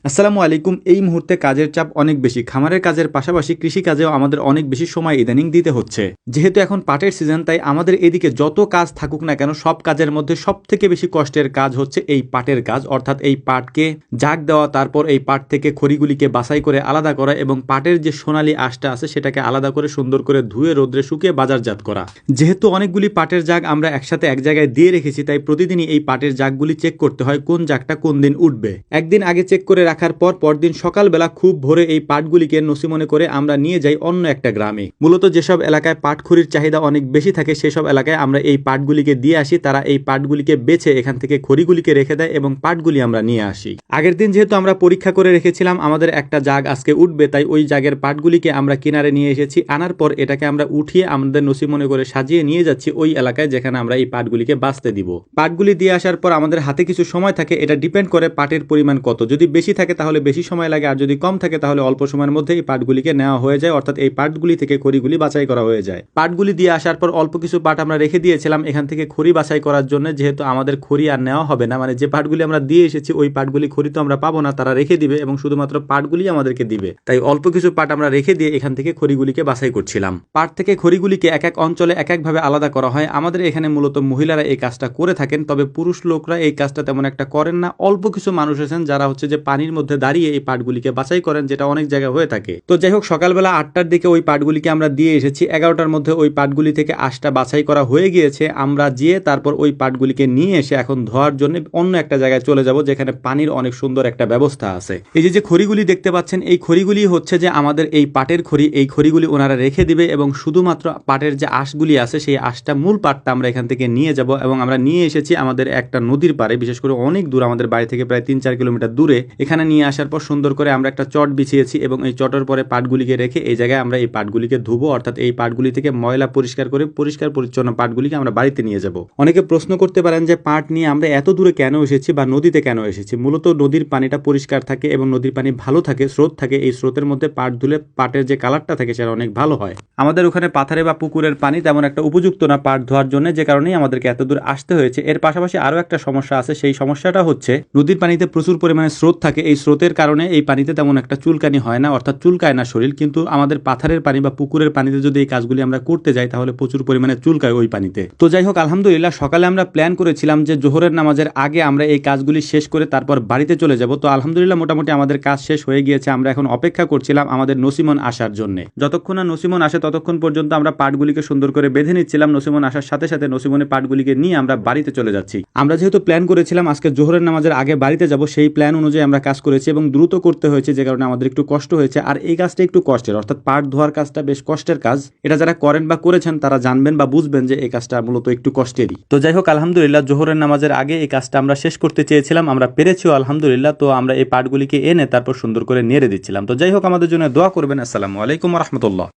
আসসালামু আলাইকুম। এই মুহূর্তে কাজের চাপ অনেক বেশি। খামারের কাজের পাশাপাশি কৃষি কাজেও আমাদের অনেক বেশি সময় ইদানিং দিতে হচ্ছে। যেহেতু এখন পাটের সিজন, তাই আমাদের এদিকে যত কাজ থাকুক না কেন, সব কাজের মধ্যে সব থেকে বেশি কষ্টের কাজ হচ্ছে এই পাটের কাজ। অর্থাৎ এই পাটকে জাগ দেওয়া, তারপর এই পাট থেকে খড়িগুলিকে বাছাই করে আলাদা করা এবং পাটের যে সোনালী আঁশটা আছে সেটাকে আলাদা করে সুন্দর করে ধুয়ে রোদ্রে শুকিয়ে বাজারজাত করা। যেহেতু অনেকগুলি পাটের জাগ আমরা একসাথে এক জায়গায় দিয়ে রেখেছি, তাই প্রতিদিনই এই পাটের জাগগুলি চেক করতে হয় কোন জাগটা কোন দিন উঠবে। একদিন আগে চেক করে রাখার পর পরদিন সকালবেলা খুব ভোরে এই পাটগুলিকে নসিমনে করে আমরা নিয়ে যাই অন্য একটা গ্রামে। মূলত যেসব এলাকায় পাটখড়ির চাহিদা অনেক বেশি থাকে সেসব এলাকায় আমরা এই পাটগুলিকে দিয়ে আসি। তারা এই পাটগুলিকে বেছে এখান থেকে খড়িগুলিকে রেখে দেয় এবং পাটগুলি আমরা নিয়ে আসি। আগের দিন যেহেতু আমরা পরীক্ষা করে রেখেছিলাম আমাদের একটা জাগ আজকে উঠবে, তাই ওই জাগের পাটগুলিকে আমরা কিনারে নিয়ে এসেছি। আনার পর এটাকে আমরা উঠিয়ে আমাদের নসিমনে করে সাজিয়ে নিয়ে যাচ্ছি ওই এলাকায় যেখানে আমরা এই পাটগুলিকে বাছতে দিব। পাটগুলি দিয়ে আসার পর আমাদের হাতে কিছু সময় থাকে, এটা ডিপেন্ড করে পাটের পরিমাণ কত। যদি বেশি থাকে তাহলে বেশি সময় লাগে, আর যদি কম থাকে তাহলে অল্প সময়ের মধ্যে এই পাটগুলিকে নেওয়া হয়ে যায়। অর্থাৎ এই পাটগুলি থেকে খড়িগুলি বাছাই করা হয়ে যায়। পাটগুলি দিয়ে আসার পর অল্প কিছু পাট আমরা রেখে দিয়েছিলাম এখান থেকে খড়ি বাছাই করার জন্য। যেহেতু আমাদের খড়ি আর নেওয়া হবে না, মানে যে পাটগুলি আমরা দিয়ে এসেছি ওই পাটগুলি খড়ি তো আমরা পাবো না, তারা রেখে দিবে এবং শুধুমাত্র পাটগুলি আমাদেরকে দিবে। তাই অল্প কিছু পাট আমরা রেখে দিয়ে এখান থেকে খড়িগুলিকে বাছাই করছিলাম। পাট থেকে খড়িগুলিকে এক এক অঞ্চলে এক একভাবে আলাদা করা হয়। আমাদের এখানে মূলত মহিলারা এই কাজটা করে থাকেন, তবে পুরুষ লোকরা এই কাজটা তেমন একটা করেন না। অল্প কিছু মানুষ আছেন যারা হচ্ছে যে পানির মধ্যে দাঁড়িয়ে এই পাটগুলিকে বাছাই করেন, যেটা অনেক জায়গায় হয়ে থাকে। তো যাই হোক, সকালবেলা 8টার দিকে ওই পাটগুলিকে আমরা দিয়ে এসেছি। 11টার মধ্যে ওই পাটগুলি থেকে আঁশটা বাছাই করা হয়ে গিয়েছে। আমরা যেয়ে তারপর ওই পাটগুলিকে নিয়ে এসে এখন ধোয়ার জন্য অন্য একটা জায়গায় চলে যাব যেখানে পানির অনেক সুন্দর একটা ব্যবস্থা আছে। এই যে খড়িগুলি দেখতে পাচ্ছেন, এই খড়িগুলি হচ্ছে যে আমাদের এই পাটের খড়ি। এই খড়িগুলি ওনারা রেখে দিবে এবং শুধুমাত্র পাটের যে আঁশগুলি আছে সেই আঁশটা, মূল পাটটা আমরা এখান থেকে নিয়ে যাব। এবং আমরা নিয়ে এসেছি আমাদের একটা নদীর পাড়ে, বিশেষ করে অনেক দূর, আমাদের বাড়ি থেকে প্রায় 3-4 কিলোমিটার দূরে। এখানে নিয়ে আসার পর সুন্দর করে আমরা একটা চট বিছিয়েছি এবং এই চটের পরে পাটগুলিকে রেখে এই জায়গায় আমরা এই পাটগুলিকে ধুবো। অর্থাৎ এই পাটগুলি থেকে ময়লা পরিষ্কার করে পরিষ্কার পরিচ্ছন্ন পাটগুলিকে আমরা বাড়িতে নিয়ে যাব। অনেকে প্রশ্ন করতে পারেন যে পাট নিয়ে আমরা এত দূরে কেন এসেছি বা নদীতে কেন এসেছি। মূলত নদীর পানিটা পরিষ্কার থাকে এবং নদীর পানি ভালো থাকে, স্রোত থাকে। এই স্রোতের মধ্যে পাট ধুলে পাটের যে কালারটা থাকে সেটা অনেক ভালো হয়। আমাদের ওখানে পাথারে বা পুকুরের পানি তেমন একটা উপযুক্ত না পাট ধোয়ার জন্য, যে কারণেই আমাদেরকে এত দূর আসতে হয়েছে। এর পাশাপাশি আরো একটা সমস্যা আছে, সেই সমস্যাটা হচ্ছে নদীর পানিতে প্রচুর পরিমাণে স্রোত থাকে। এই স্রোতের কারণে এই পানিতে তেমন একটা চুলকানি হয় না, অর্থাৎ চুলকায় না শরীর। কিন্তু আমাদের পাথারের পানি বা পুকুরের পানিতে যদি এই কাজগুলি আমরা করতে যাই তাহলে প্রচুর পরিমাণে চুলকায় ওই পানিতে। তো যাই হোক, আলহামদুলিল্লাহ সকালে আমরা প্ল্যান করেছিলাম যে জোহরের নামাজের আগে আমরা এই কাজগুলি শেষ করে তারপর বাড়িতে চলে যাব। তো আলহামদুলিল্লাহ মোটামুটি আমাদের কাজ শেষ হয়ে গিয়েছে। আমরা এখন অপেক্ষা করছিলাম আমাদের নসিমন আসার জন্য। যতক্ষণ না নসিমন আসে ততক্ষণ পর্যন্ত আমরা পাটগুলিকে সুন্দর করে বেঁধে নিচ্ছিলাম। নসিমন আসার সাথে সাথে নসিমনে পাটগুলিকে নিয়ে আমরা বাড়িতে চলে যাচ্ছি। আমরা যেহেতু প্ল্যান করেছিলাম আজকে জোহরের নামাজের আগে বাড়িতে যাব, সেই প্ল্যান অনুযায়ী আমরা কাজ করেছি এবং দ্রুত করতে হয়েছে, যে কারণে আমাদের একটু কষ্ট হয়েছে। আর এই কাজটা একটু কষ্টের, অর্থাৎ পাট ধোয়ার কাজটা বেশ কষ্টের কাজ। এটা যারা করেন বা করেছেন তারা জানবেন বা বুঝবেন যে এই কাজটা মূলত একটু কষ্টেরই। তো যাই হোক, আলহামদুলিল্লাহ জোহরের নামাজের আগে এই কাজটা আমরা শেষ করতে চেয়েছিলাম, আমরা পেরেছিও আলহামদুলিল্লাহ। তো আমরা এই পাটগুলিকে এনে তারপর সুন্দর করে নেড়ে দিচ্ছিলাম। তো যাই হোক, আমাদের জন্য দোয়া করবেন। আসসালামু আলাইকুম ওয়া রাহমাতুল্লাহ।